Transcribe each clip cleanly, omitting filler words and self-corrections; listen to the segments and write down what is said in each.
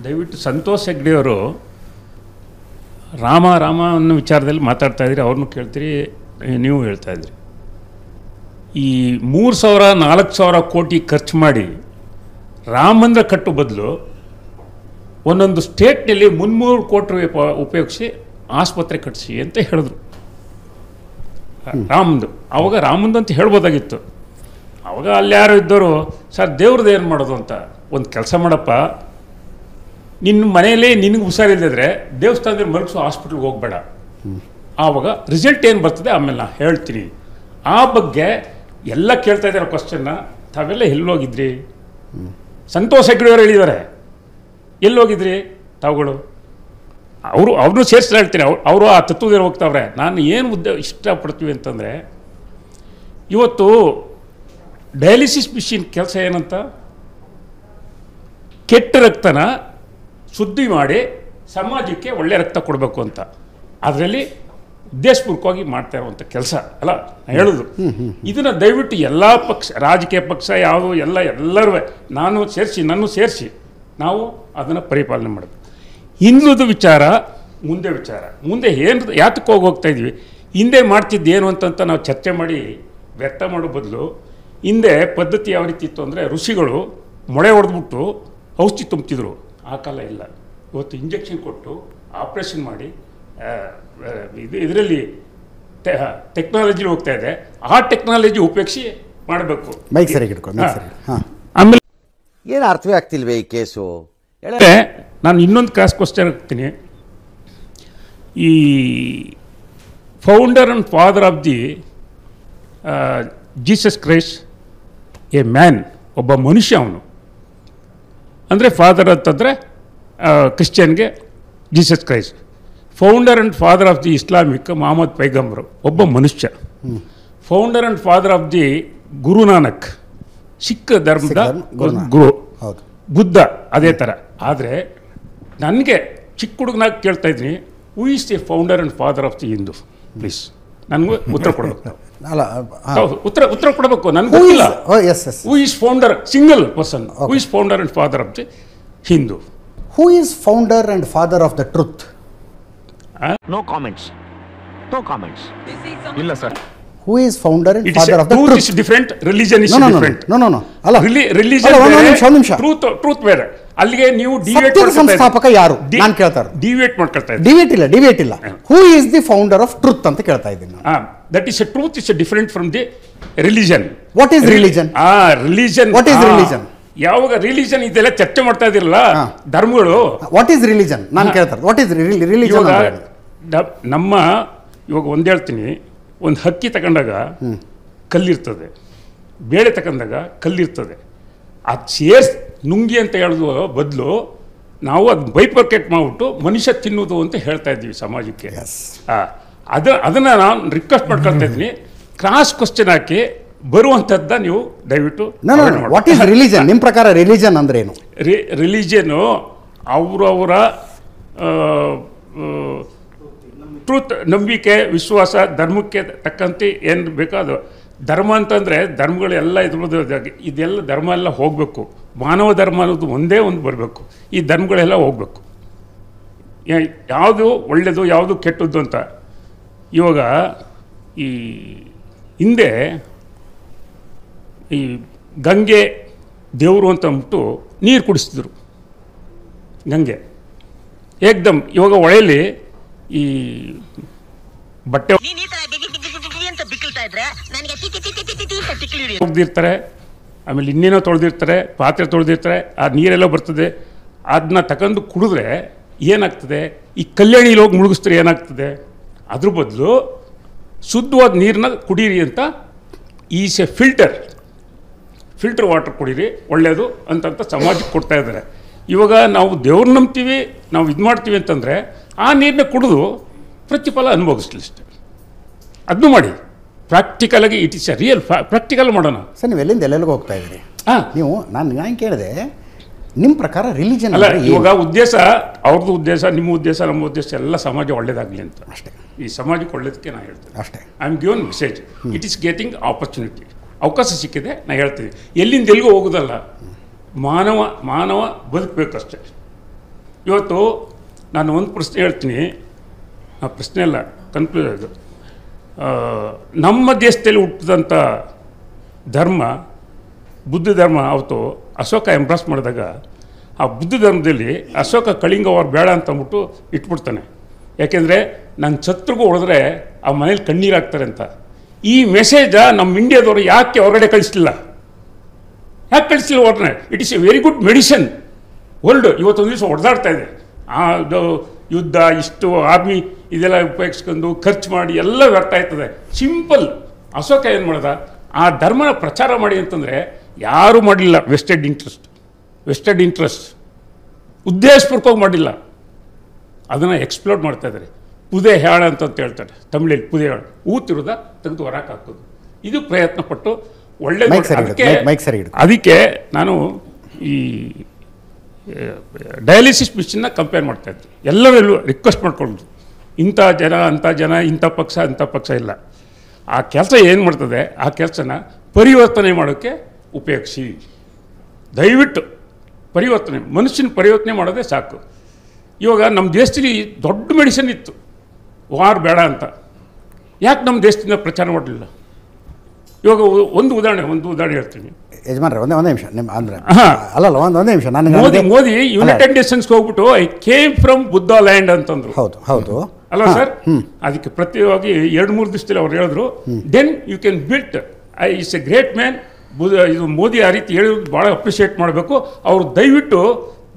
ದಯವಿಟ್ಟು ಸಂತೋಷ್ ಹೆಗ್ಡೆಯವರು ರಾಮ ಅನ್ನೋ ವಿಚಾರದಲ್ಲಿ ಮಾತಾಡ್ತಾ ಇದ್ರಿ, ಅವ್ರನ್ನೂ ಕೇಳ್ತೀರಿ, ನೀವು ಹೇಳ್ತಾ ಇದ್ರಿ. ಈ 3,000-4,000 ಕೋಟಿ ಖರ್ಚು ಮಾಡಿ ರಾಮ ಮಂದಿರ ಕಟ್ಟೋ ಬದಲು ಒಂದೊಂದು ಸ್ಟೇಟ್ನಲ್ಲಿ 300 ಕೋಟಿ ಉಪಯೋಗಿಸಿ ಆಸ್ಪತ್ರೆ ಕಟ್ಟಿಸಿ ಅಂತ ಹೇಳಿದ್ರು. ರಾಮಂದು ಅವಾಗ ರಾಮಂದು ಅಂತ ಹೇಳ್ಬೋದಾಗಿತ್ತು. ಅವಾಗ ಅಲ್ಲಿ ಯಾರು ಇದ್ದವರು, ಸರ್ ದೇವ್ರದ್ದು ಏನು ಮಾಡೋದು ಅಂತ, ಒಂದು ಕೆಲಸ ಮಾಡಪ್ಪ, ನಿನ್ನ ಮನೆಯಲ್ಲೇ ನಿನಗೆ ಹುಷಾರಿಲ್ಲದ್ರೆ ದೇವಸ್ಥಾನದಲ್ಲಿ ಮಲಗಿಸೋ ಹಾಸ್ಪಿಟ್ಲ್ಗೆ ಹೋಗಬೇಡ, ಆವಾಗ ರಿಸಲ್ಟ್ ಏನು ಬರ್ತದೆ ಆಮೇಲೆ ನಾನು ಹೇಳ್ತೀನಿ. ಆ ಬಗ್ಗೆ ಎಲ್ಲ ಕೇಳ್ತಾ ಇದ್ದಾರೆ ಕ್ವಶನ್ನ. ತಾವೆಲ್ಲ ಎಲ್ಲೋಗಿದ್ರಿ? ಸಂತೋಷ್ ಹೆಗ್ಡೆಯವರು ಹೇಳಿದ್ದಾರೆ, ಎಲ್ಲೋಗಿದ್ರಿ ತಾವುಗಳು? ಅವ್ರನ್ನೂ ಸೇರಿಸಿ ಹೇಳ್ತೀನಿ. ಅವರು ಆ ತತ್ವದಲ್ಲಿ ಹೋಗ್ತಾವ್ರೆ. ನಾನು ಏನು ಇಷ್ಟಪಡ್ತೀವಿ ಅಂತಂದರೆ, ಇವತ್ತು ಡಯಾಲಿಸಿಸ್ ಮಿಷಿನ್ ಕೆಲಸ ಏನಂತ, ಕೆಟ್ಟ ರಕ್ತನ ಶುದ್ಧಿ ಮಾಡಿ ಸಮಾಜಕ್ಕೆ ಒಳ್ಳೆ ರಕ್ತ ಕೊಡಬೇಕು ಅಂತ, ಅದರಲ್ಲಿ ಉದ್ದೇಶಪೂರ್ವಕವಾಗಿ ಮಾಡ್ತಾ ಇರುವಂಥ ಕೆಲಸ ಅಲ್ಲ ಹೇಳೋದು. ಇದನ್ನು ದಯವಿಟ್ಟು ಎಲ್ಲ ಪಕ್ಷ, ರಾಜಕೀಯ ಪಕ್ಷ ಯಾವುದು ಎಲ್ಲರೂ ನಾನು ಸೇರಿಸಿ, ನನ್ನೂ ಸೇರಿಸಿ ನಾವು ಅದನ್ನು ಪರಿಪಾಲನೆ ಮಾಡಬೇಕು. ಹಿಂದುಳಿದ ವಿಚಾರ ಮುಂದೆ ಏನು ಯಾತಕ್ಕೆ ಹೋಗ್ತಾ ಇದ್ವಿ, ಹಿಂದೆ ಮಾಡ್ತಿದ್ದೇನು ಅಂತಂತ ನಾವು ಚರ್ಚೆ ಮಾಡಿ ವ್ಯರ್ಥ ಮಾಡೋ ಬದಲು, ಹಿಂದೆ ಪದ್ಧತಿ ಯಾವ ರೀತಿ ಇತ್ತು ಅಂದರೆ, ಋಷಿಗಳು ಮೊಳೆ ಹೊಡೆದ್ಬಿಟ್ಟು ಔಷಧಿ ತುಂಬ್ತಿದ್ರು. ಆ ಕಾಲ ಇಲ್ಲ. ಇವತ್ತು ಇಂಜೆಕ್ಷನ್ ಕೊಟ್ಟು ಆಪ್ರೇಷನ್ ಮಾಡಿ ಇದರಲ್ಲಿ ಟೆಕ್ನಾಲಜಿ ಹೋಗ್ತಾ ಇದೆ. ಆ ಟೆಕ್ನಾಲಜಿ ಉಪಯೋಗಿಸಿ ಮಾಡಬೇಕು. ಆಮೇಲೆ ಏನು ಅರ್ಥವೇ ಆಗ್ತಿಲ್ವೇ ಈ ಕೇಸು? ನಾನು ಇನ್ನೊಂದು ಕ್ವಶ್ಚನ್ ಹಾಕ್ತೀನಿ. ಈ founder and father of the Jesus Christ a man, ಒಬ್ಬ ಮನುಷ್ಯ ಅವನು. ಅಂದರೆ ಫಾದರ್ ಅಂತಂದರೆ ಕ್ರಿಶ್ಚಿಯನ್ಗೆ Jesus Christ. Founder and father of the Islamic Mohammed ಪೈಗಂಬರು, ಒಬ್ಬ ಮನುಷ್ಯ. Founder and father of the Guru Nanak, Sikh ಧರ್ಮದ ಗುರು. ಬುದ್ಧ ಅದೇ ಥರ. ಆದರೆ ನನಗೆ ಚಿಕ್ಕ ಹುಡುಗನಾಗಿ ಕೇಳ್ತಾ ಇದ್ದೀನಿ, who is the founder and father of the Hindu? Please ನನಗೂ ಉತ್ತರ ಕೊಡಬೇಕು. ಉತ್ತರ ಕೊಡಬೇಕು. ನನಗೆ ಗೊತ್ತಿಲ್ಲ. Who is founder, single person, who is founder and father of the Hindu? Who is founder and father of the truth? No comments. ಇಲ್ಲ sir. Who is founder and father of the truth? Is different, religion is different. No. ಅಲ್ಲ, religion truth ಬೇರೆ. ಅಲ್ಲಿಗೆ ನೀವು deviate ಸಂಸ್ಥಾಪಕ ಯಾರು ನಾನು ಕೇಳ್ತಾ ಇರೋದು. ಡಿವೇಟ್ ಮಾಡ್ಕೊಳ್ತಾ ಇದ್ದೀನಿ. ಡಿವೇಟ್ ಇಲ್ಲ. Who is the founder of truth ಅಂತ ಕೇಳ್ತಾ ಇದ್ದೀನಿ ನಾನು. That is a truth is different from the religion. What is religion? Religion. What is religion? ಯಾವಾಗ ರಿಲಿಜನ್ ಇದೆಲ್ಲ ಚರ್ಚೆ ಮಾಡ್ತಾ ಇದಿರಲ್ಲ ಧರ್ಮಗಳು. ವಾಟ್ ಈಸ್ ರಿಲಿಜನ್ ನಾನು ಕೇಳ್ತಾರೆ. What is religion? ನಮ್ಮ ಇವಾಗ ಒಂದು ಹೇಳ್ತೀನಿ, ಒಂದು ಹಕ್ಕಿ ತಗೊಂಡಾಗ ಕಲ್ಲಿರ್ತದೆ, ಬೇಳೆ ತಗೊಂಡಾಗ ಕಲ್ಲಿರ್ತದೆ. ಅದು ಸೇರ್ಸ್ ನುಂಗಿ ಅಂತ ಹೇಳೋದು ಬದಲು ನಾವು ಅದು ಬೈಪರ್ಕೆಟ್ ಮಾಡಿಬಿಟ್ಟು ಮನುಷ್ಯ ತಿನ್ನೋದು ಅಂತ ಹೇಳ್ತಾ ಇದ್ದೀವಿ ಸಮಾಜಕ್ಕೆ. ಅದನ್ನು ನಾನು ರಿಕ್ವೆಸ್ಟ್ ಮಾಡ್ಕೊಳ್ತಾ ಇದ್ದೀನಿ, ಕ್ರಾಸ್ ಕ್ವಶನ್ ಹಾಕಿ ಬರುವಂಥದ್ದ ನೀವು ದಯವಿಟ್ಟು. ವಾಟ್ ಈಸ್ ರಿಲಿಜನ್ ನಿಮ್ಮ ಪ್ರಕಾರ? ರಿಲಿಜನ್ ಅಂದ್ರೆ ಏನು? ರಿಲಿಜನು ಅವರವರ ಟ್ರೂತ್, ನಂಬಿಕೆ, ವಿಶ್ವಾಸ, ಧರ್ಮಕ್ಕೆ ತಕ್ಕಂತೆ ಏನು ಬೇಕಾದ ಧರ್ಮ ಅಂತಂದರೆ ಧರ್ಮಗಳೆಲ್ಲ ಇದೆಲ್ಲ ಧರ್ಮ ಎಲ್ಲ ಹೋಗಬೇಕು. ಮಾನವ ಧರ್ಮ ಅನ್ನೋದು ಒಂದೇ ಒಂದು ಬರಬೇಕು. ಈ ಧರ್ಮಗಳೆಲ್ಲ ಹೋಗಬೇಕು. ಯಾವುದು ಒಳ್ಳೆಯದು ಯಾವುದು ಕೆಟ್ಟದ್ದು ಅಂತ. ಇವಾಗ ಈ ಹಿಂದೆ ಈ ಗಂಗೆ ದೇವರು ಅಂತ ಅಂದ್ಬಿಟ್ಟು ನೀರು ಕುಡಿಸ್ತಿದ್ರು. ಗಂಗೆ ಏಕ್ದಮ್ ಇವಾಗ ಹೊಳೆಯಲ್ಲಿ ಈ ಬಟ್ಟೆ ತೊಳೆದಿರ್ತಾರೆ, ಆಮೇಲೆ ಇನ್ನೇನೋ ತೊಳೆದಿರ್ತಾರೆ, ಪಾತ್ರೆ ತೊಳೆದಿರ್ತಾರೆ, ಆ ನೀರೆಲ್ಲ ಬರ್ತದೆ. ಅದನ್ನ ತಗೊಂಡು ಕುಡಿದ್ರೆ ಏನಾಗ್ತದೆ, ಈ ಕಲ್ಯಾಣಿಲಿ ಹೋಗಿ ಮುಳುಗಿಸ್ತಾರೆ ಏನಾಗ್ತದೆ? ಅದ್ರ ಬದಲು ಶುದ್ಧವಾದ ನೀರನ್ನ ಕುಡೀರಿ ಅಂತ ಈಸ್ ಎ ಫಿಲ್ಟರ್ ವಾಟರ್ ಕುಡೀರಿ ಒಳ್ಳೆಯದು ಅಂತಂತ ಸಮಾಜಕ್ಕೆ ಕೊಡ್ತಾ ಇದ್ದಾರೆ. ಇವಾಗ ನಾವು ದೇವ್ರು ನಂಬ್ತೀವಿ, ನಾವು ಇದು ಮಾಡ್ತೀವಿ ಅಂತಂದರೆ ಆ ನೀರನ್ನ ಕುಡಿದು ಪ್ರತಿಫಲ ಅನುಭವಿಸ್ಲಿ ಅಷ್ಟೇ. ಅದನ್ನು ಮಾಡಿ ಪ್ರಾಕ್ಟಿಕಲಾಗಿ. It is a real practical ಮಾಡೋಣ. ಸರ್, ನೀವು ಎಲ್ಲಿಂದ ಎಲ್ಲೆಲ್ಲಿಗೆ ಹೋಗ್ತಾ ಇದ್ದೀರಿ? ನೀವು ನಾನು ಕೇಳಿದೆ, ನಿಮ್ಮ ಪ್ರಕಾರ ರಿಲಿಜನ್ ಅಲ್ಲ, ಇವಾಗ ಉದ್ದೇಶ ಅವ್ರದ್ದು ಉದ್ದೇಶ, ನಿಮ್ಮ ಉದ್ದೇಶ, ನಮ್ಮ ಉದ್ದೇಶ ಎಲ್ಲ ಸಮಾಜ ಒಳ್ಳೇದಾಗಲಿ ಅಂತ ಅಷ್ಟೇ. ಈ ಸಮಾಜಕ್ಕೆ ಒಳ್ಳೇದಕ್ಕೆ ನಾನು ಹೇಳ್ತೇನೆ ಅಷ್ಟೇ. I am given message. It is getting opportunity. ಅವಕಾಶ ಸಿಕ್ಕಿದೆ, ನಾನು ಹೇಳ್ತೀನಿ. ಎಲ್ಲಿಂದ ಎಲ್ಲಿಗೂ ಹೋಗೋದಲ್ಲ, ಮಾನವ ಬದುಕಬೇಕಷ್ಟೇ. ಇವತ್ತು ನಾನು ಒಂದು ಪ್ರಶ್ನೆ ಹೇಳ್ತೀನಿ, ಆ ಪ್ರಶ್ನೆ ಅಲ್ಲ, ಕನ್ಕ್ಲೂಡ್ ಅದು. ನಮ್ಮ ದೇಶದಲ್ಲಿ ಹುಟ್ಟಿದಂಥ ಧರ್ಮ ಬುದ್ಧ ಧರ್ಮ ಅವತ್ತು ಅಶೋಕ ಎಂಬ್ರಾಸ್ ಮಾಡಿದಾಗ ಆ ಬುದ್ಧ ಧರ್ಮದಲ್ಲಿ ಅಶೋಕ ಕಳಿಂಗ ಅವ್ರು ಬೇಡ ಅಂತ ಅಂದ್ಬಿಟ್ಟು ಇಟ್ಬಿಡ್ತಾನೆ. ಯಾಕೆಂದರೆ ನನ್ನ ಛತ್ರಿಗೂ ಹೊಡೆದ್ರೆ ಆ ಮನೇಲಿ ಕಣ್ಣೀರಾಗ್ತಾರೆ ಅಂತ. ಈ ಮೆಸೇಜ ನಮ್ಮ ಇಂಡಿಯಾದವರು ಯಾಕೆ ಹೊರಗಡೆ ಕಳಿಸ್ಲಿಲ್ಲ? ಯಾಕೆ ಕಳಿಸ್ಲಿಲ್ಲ ಹೊರಗಡೆ? It is A very good medicine. World ಇವತ್ತೊಂದು ದಿವಸ ಹೊಡೆದಾಡ್ತಾ ಇದೆ. ಅದು ಯುದ್ಧ, ಇಷ್ಟು ಆರ್ಮಿ ಇದೆಲ್ಲ ಉಪಯೋಗಿಸ್ಕೊಂಡು ಖರ್ಚು ಮಾಡಿ ಎಲ್ಲ ವ್ಯರ್ಥ ಆಯ್ತದೆ. ಸಿಂಪಲ್. ಅಶೋಕ ಏನು ಮಾಡ್ದ? ಆ ಧರ್ಮನ ಪ್ರಚಾರ ಮಾಡಿ ಅಂತಂದರೆ ಯಾರೂ ಮಾಡಲಿಲ್ಲ. ವೆಸ್ಟೆಡ್ ಇಂಟ್ರೆಸ್ಟ್ ಉದ್ದೇಶಪೂರ್ವಕವಾಗಿ ಮಾಡಿಲ್ಲ. ಅದನ್ನು ಎಕ್ಸ್ಪ್ಲೋರ್ ಮಾಡ್ತಾ ಇದ್ದಾರೆ. ಪುದೆ ಹೇಳ ಅಂತ ಹೇಳ್ತಾರೆ ತಮಿಳಲ್ಲಿ. ಪುದೆ ಹೇಳ ಊತಿರೋದ ತೆಗೆದು ಹೊರಕ್ಕೆ ಹಾಕೋದು. ಇದು ಪ್ರಯತ್ನ ಪಟ್ಟು ಒಳ್ಳೆ ಅದಕ್ಕೆ ನಾನು ಈ ಡಯಾಲಿಸಿಸ್ ಮಿಷನ್ನ ಕಂಪೇರ್ ಮಾಡ್ತಾಯಿದ್ದೆ. ಎಲ್ಲರಲ್ಲೂ ರಿಕ್ವೆಸ್ಟ್ ಮಾಡ್ಕೊಂಡು ಇಂಥ ಜನ ಅಂಥ ಜನ, ಇಂಥ ಪಕ್ಷ ಇಲ್ಲ. ಆ ಕೆಲಸ ಏನು ಮಾಡ್ತದೆ, ಆ ಕೆಲಸನ ಪರಿವರ್ತನೆ ಮಾಡೋಕ್ಕೆ ಉಪಯೋಗಿಸಿ. ದಯವಿಟ್ಟು ಮನುಷ್ಯನ ಪರಿವರ್ತನೆ ಮಾಡೋದೇ ಸಾಕು. ಇವಾಗ ನಮ್ಮ ದೇಶದಲ್ಲಿ ದೊಡ್ಡ ಮೆಡಿಸಿನ್ ಇತ್ತು, ವಾರ್ ಬೇಡ ಅಂತ. ಯಾಕೆ ನಮ್ಮ ದೇಶದಿಂದ ಪ್ರಚಾರ ಮಾಡಲಿಲ್ಲ? ಇವಾಗ ಒಂದು ಉದಾಹರಣೆ ಹೇಳ್ತೀನಿ ಯಜಮಾನ್ರೆ. ಒಂದೇ ನಿಮಿಷ ನಿಮ್ಮ ಅಂದರೆ ಅಲ್ಲ ಒಂದು ನಿಮಿಷ. ನಾನು ಮೋದಿ ಯುನೈಟೆಡ್ ನೇಷನ್ಸ್ಗೆ ಹೋಗ್ಬಿಟ್ಟು I came from Buddha land ಅಂತಂದ್ರು. ಹೌದು ಅಲ್ವಾ ಸರ್? ಅದಕ್ಕೆ ಪ್ರತಿಯಾಗಿ 2-3 ದಿವಸದಲ್ಲಿ ಅವ್ರು ಹೇಳಿದ್ರು, then you can built is a great man. ಇದು ಮೋದಿ ಆ ರೀತಿ ಹೇಳಿದ್ರು, ಭಾಳ ಅಪ್ರಿಷಿಯೇಟ್ ಮಾಡಬೇಕು. ಅವರು ದಯವಿಟ್ಟು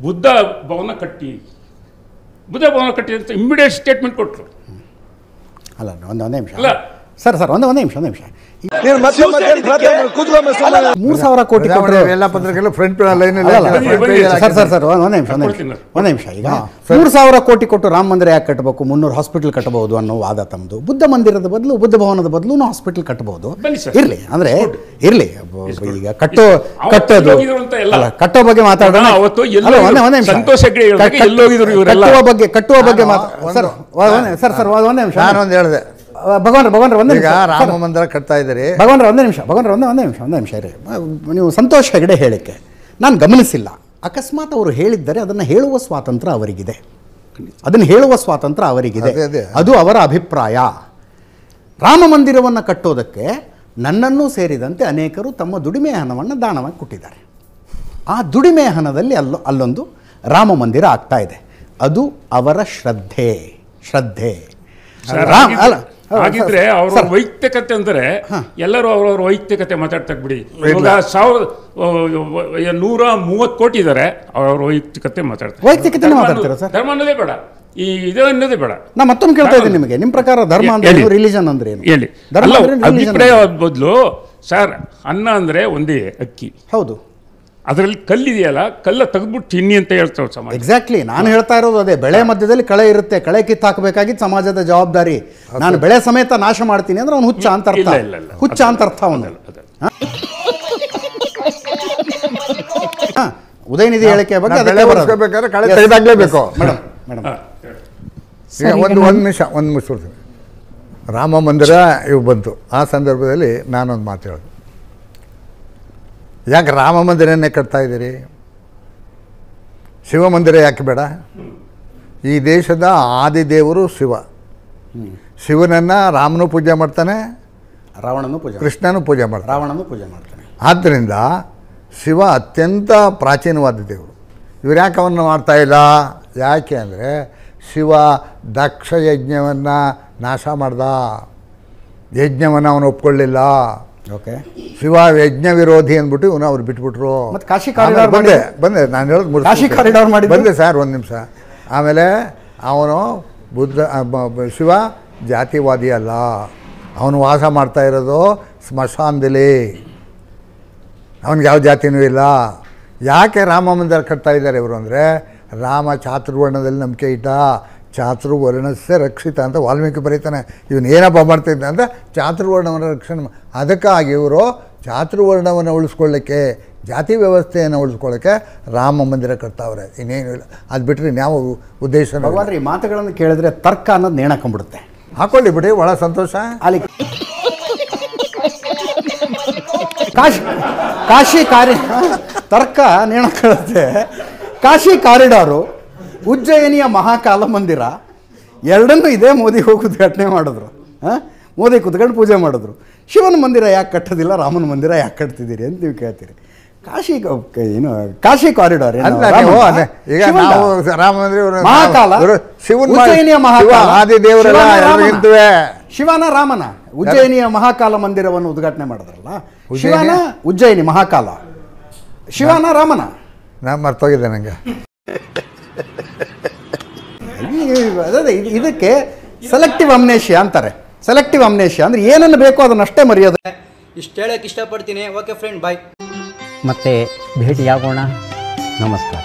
ಬುದ್ಧ ಭವನ ಕಟ್ಟಿ ಅಂತ ಇಮ್ಮಿಡಿಯೇಟ್ ಸ್ಟೇಟ್ಮೆಂಟ್ ಕೊಟ್ಟರು. ಅಲ್ಲ ಒಂದೇ ನಿಮಿಷ. ಅಲ್ಲ ಸರ್ ಒಂದೇ ನಿಮಿಷ 3,000 ಕೋಟಿ ಎಲ್ಲ ಪತ್ರಿಕೆಗಳು ಫ್ರಂಟ್ ಲೈನ್. ಸರ್ ಒಂದೇ ನಿಮಿಷ. ಈಗ 3,000 ಕೋಟಿ ಕೊಟ್ಟು ರಾಮ ಮಂದಿರ ಯಾಕೆ ಕಟ್ಟಬೇಕು, 300 ಹಾಸ್ಪಿಟಲ್ ಕಟ್ಟಬಹುದು ಅನ್ನೋ ವಾದ ತಮ್ಮದು. ಬುದ್ಧ ಮಂದಿರದ ಬದಲು, ಬುದ್ಧ ಭವನದ ಬದಲು ಹಾಸ್ಪಿಟಲ್ ಕಟ್ಟಬಹುದು. ಇರ್ಲಿ ಅಂದ್ರೆ ಇರ್ಲಿ. ಈಗ ಕಟ್ಟೋದು ಕಟ್ಟೋ ಬಗ್ಗೆ ಮಾತಾಡೋಣ. ಕಟ್ಟುವ ಬಗ್ಗೆ ಸರ್ ಒಂದೇ ನಿಮಿಷ. ನಾನೊಂದು ಹೇಳಿದೆ, ಭಗವಾನ್ರೆ ಈಗ ರಾಮ ಮಂದಿರ ಕಟ್ತಾ ಇದ್ದೀರಿ. ಭಗವಾನ್ರೆ ಒಂದೇ ನಿಮಿಷ ಇರಿ. ನೀವು ಸಂತೋಷ್ ಹೆಗಡೆ ಹೇಳಿಕೆ ನಾನು ಗಮನಿಸಿಲ್ಲ. ಅಕಸ್ಮಾತ್ ಅವರು ಹೇಳಿದ್ದರೆ ಅದನ್ನು ಹೇಳುವ ಸ್ವಾತಂತ್ರ್ಯ ಅವರಿಗಿದೆ. ಅದು ಅವರ ಅಭಿಪ್ರಾಯ. ರಾಮ ಮಂದಿರವನ್ನು ಕಟ್ಟೋದಕ್ಕೆ ನನ್ನನ್ನೂ ಸೇರಿದಂತೆ ಅನೇಕರು ತಮ್ಮ ದುಡಿಮೆಯ ಹಣವನ್ನು ದಾನವಾಗಿ ಕೊಟ್ಟಿದ್ದಾರೆ. ಆ ದುಡಿಮೆಯ ಹಣದಲ್ಲಿ ಅಲ್ಲೊಂದು ರಾಮ ಮಂದಿರ ಆಗ್ತಾ ಇದೆ. ಅದು ಅವರ ಶ್ರದ್ಧೆ. ಹಾಗಿದ್ರೆ ಅವ್ರ ವೈಯಕ್ತಿಕತೆ ಅಂದರೆ ಎಲ್ಲರೂ ಅವ್ರವ್ರ ವೈಯಕ್ತಿಕತೆ ಮಾತಾಡ್ತಾ ಬಿಡಿ. ಇವಾಗ 130 ಕೋಟಿ ಇದ್ದಾರೆ, ಅವ್ರವ್ರ ವೈಯಕ್ತಿಕತೆ ಮಾತಾಡ್ತಾರೆ. ಧರ್ಮ ಅನ್ನೋದೇ ಬೇಡ, ಇದು ಅನ್ನೋದೇ ಬೇಡ. ನಾ ಮತ್ತೊಮ್ಮೆ ಕೇಳ್ತಾ ಇದ್ದೀನಿ ನಿಮಗೆ, ನಿಮ್ಮ ಪ್ರಕಾರ ಧರ್ಮ ಅಂದ್ರೆ ರಿಲಿಜನ್ ಅಂದ್ರೆ ಏನು ಹೇಳಿ. ಅಭಿಪ್ರಾಯ ಬದಲು ಸರ್, ಅನ್ನ ಅಂದ್ರೆ ಒಂದೇ ಅಕ್ಕಿ. ಹೌದು. ಅದರಲ್ಲಿ ಕಲ್ಲಿದೆಯಲ್ಲ, ಕಲ್ಲ ತೆಗೆದ್ಬಿಟ್ಟು ತಿನ್ನಿ ಅಂತ ಹೇಳ್ತಾರೆ ಸಮಾಜ. ಎಕ್ಸಾಕ್ಟ್ಲಿ ನಾನು ಹೇಳ್ತಾ ಇರೋದು ಅದೇ. ಬೆಳೆ ಮಧ್ಯದಲ್ಲಿ ಕಳೆ ಇರುತ್ತೆ, ಕಳೆ ಕಿತ್ತಾಕಬೇಕಾಗಿದ್ದು ಸಮಾಜದ ಜವಾಬ್ದಾರಿ. ನಾನು ಬೆಳೆ ಸಮೇತ ನಾಶ ಮಾಡ್ತೀನಿ ಅಂದ್ರೆ ಅವ್ನು ಹುಚ್ಚ ಅಂತ ಅರ್ಥ. ಅವನು ಉದಯನಿಧಿ ಹೇಳಿಕೆ ಬಗ್ಗೆ ಕಳೆ ತೆಗೆದಾಗಲೇಬೇಕು. ಒಂದು ನಿಮಿಷ ರಾಮ ಮಂದಿರ ಇವು ಬಂತು. ಆ ಸಂದರ್ಭದಲ್ಲಿ ನಾನೊಂದು ಮಾತು ಹೇಳಿದೆ, ಯಾಕೆ ರಾಮ ಮಂದಿರನ್ನೇ ಕಟ್ತಾ ಇದ್ದೀರಿ, ಶಿವ ಮಂದಿರ ಯಾಕೆ ಬೇಡ? ಈ ದೇಶದ ಆದಿದೇವರು ಶಿವ. ಶಿವನನ್ನು ರಾಮನೂ ಪೂಜೆ ಮಾಡ್ತಾನೆ, ಕೃಷ್ಣನೂ ಪೂಜೆ ಮಾಡ್ತಾನೆ, ರಾವಣನೂ ಪೂಜೆ ಮಾಡ್ತಾನೆ. ಆದ್ದರಿಂದ ಶಿವ ಅತ್ಯಂತ ಪ್ರಾಚೀನವಾದ ದೇವರು. ಇವ್ರು ಯಾಕೆ ಅವನ್ನು ಮಾಡ್ತಾಯಿಲ್ಲ? ಯಾಕೆ ಅಂದರೆ ಶಿವ ದಕ್ಷ ಯಜ್ಞವನ್ನು ನಾಶ ಮಾಡ್ದ, ಯಜ್ಞವನ್ನು ಅವನು ಒಪ್ಕೊಳ್ಳಿಲ್ಲ. ಓಕೆ. ಶಿವ ಯಜ್ಞ ವಿರೋಧಿ ಅಂದ್ಬಿಟ್ಟು ಇವನು ಅವ್ರು ಬಿಟ್ಬಿಟ್ರು. ಕಾಶಿ ಕಾರಿಡಾರ್ ಬಂದೆ ನಾನು ಹೇಳೋದು ಕಾಶಿ ಕಾರಿಡಾರ್ ಮಾಡಿ ಬಂದೆ ಸರ್, ಒಂದು ನಿಮಿಷ. ಆಮೇಲೆ ಅವನು ಶಿವ ಜಾತಿವಾದಿ ಅಲ್ಲ, ಅವನು ವಾಸ ಮಾಡ್ತಾ ಇರೋದು ಸ್ಮಶಾನದಲ್ಲಿ, ಅವನಿಗೆ ಯಾವ ಜಾತಿನೂ ಇಲ್ಲ. ಯಾಕೆ ರಾಮ ಮಂದಿರ ಕಟ್ತಾ ಇದ್ದಾರೆ ಇವರು ಅಂದರೆ, ರಾಮ ಚಾತುರ್ವರ್ಣದಲ್ಲಿ ನಂಬಿಕೆ ಇಟ್ಟ, ಚಾತುರ್ವರ್ಣಸ್ಯ ರಕ್ಷಿತ ಅಂತ ವಾಲ್ಮೀಕಿ ಬರೀತಾನೆ. ಇವನು ಏನಪ್ಪ ಮಾಡ್ತಿದ್ದ ಅಂದರೆ ಚಾತುರ್ವರ್ಣವನ್ನು ರಕ್ಷಣೆ. ಅದಕ್ಕಾಗಿ ಇವರು ಚಾತುರ್ವರ್ಣವನ್ನು ಉಳಿಸ್ಕೊಳ್ಳಿಕ್ಕೆ, ಜಾತಿ ವ್ಯವಸ್ಥೆಯನ್ನು ಉಳಿಸ್ಕೊಳ್ಳೋಕ್ಕೆ ರಾಮ ಮಂದಿರ ಕಟ್ತಾವ್ರೆ, ಇನ್ನೇನು ಇಲ್ಲ. ಅದು ಬಿಟ್ಟರೆ ಇನ್ಯಾವ ಉದ್ದೇಶ? ಭಗವಾನ್ ಈ ಮಾತುಗಳನ್ನು ಕೇಳಿದ್ರೆ ತರ್ಕ ಅನ್ನೋದು ನೇಣಾಕೊಂಡ್ಬಿಡುತ್ತೆ. ಹಾಕೊಳ್ಳಿ ಬಿಡಿ, ಭಾಳ ಸಂತೋಷ. ಅಲ್ಲಿ ಕಾಶಿ ತರ್ಕ ನೇಣಾಕೊಳ್ಳುತ್ತೆ. ಕಾಶಿ ಕಾರಿಡಾರು ಉಜ್ಜಯಿನಿಯ ಮಹಾಕಾಲ ಮಂದಿರ ಎರಡನ್ನೂ ಇದೇ ಮೋದಿ ಹೋಗಿ ಉದ್ಘಾಟನೆ ಮಾಡಿದ್ರು. ಮೋದಿ ಕುತ್ಕೊಂಡು ಪೂಜೆ ಮಾಡಿದ್ರು. ಶಿವನ ಮಂದಿರ ಯಾಕೆ ಕಟ್ಟೋದಿಲ್ಲ, ರಾಮನ ಮಂದಿರ ಯಾಕೆ ಕಟ್ತಿದ್ದೀರಿ ಅಂತ ನೀವು ಕೇಳ್ತೀರಿ. ಕಾಶಿ ಕಾರಿಡಾರ್ ಈಗ ನಾವು ರಾಮ ಮಂದಿರ ಮಹಾಕಾಲ, ಉಜ್ಜಯಿನಿಯ ಮಹಾಕಾಲ, ಶಿವನ ರಾಮನ ಉಜ್ಜಯಿನಿಯ ಮಹಾಕಾಲ ಮಂದಿರವನ್ನು ಉದ್ಘಾಟನೆ ಮಾಡಿದ್ರಲ್ಲ. ಶಿವನ ಉಜ್ಜಯಿನಿ ಮಹಾಕಾಲ, ಶಿವನ ರಾಮನ. ನಾನು ಮರ್ತೋಗಿದ್ದೆ ನನಗೆ. ಇದಕ್ಕೆ ಸೆಲೆಕ್ಟಿವ್ ಅಮ್ನೇಷಿಯಾ ಅಂತಾರೆ. ಸೆಲೆಕ್ಟಿವ್ ಅಮ್ನೇಷಿಯಾ ಅಂದ್ರೆ ಏನನ್ನು ಬೇಕೋ ಅದನ್ನಷ್ಟೇ ಮರೆಯೋದು. ಇಷ್ಟು ಹೇಳಕ್ಕೆ ಇಷ್ಟಪಡ್ತೀನಿ. ಓಕೆ ಫ್ರೆಂಡ್, ಬಾಯ್. ಮತ್ತೆ ಭೇಟಿಯಾಗೋಣ. ನಮಸ್ಕಾರ.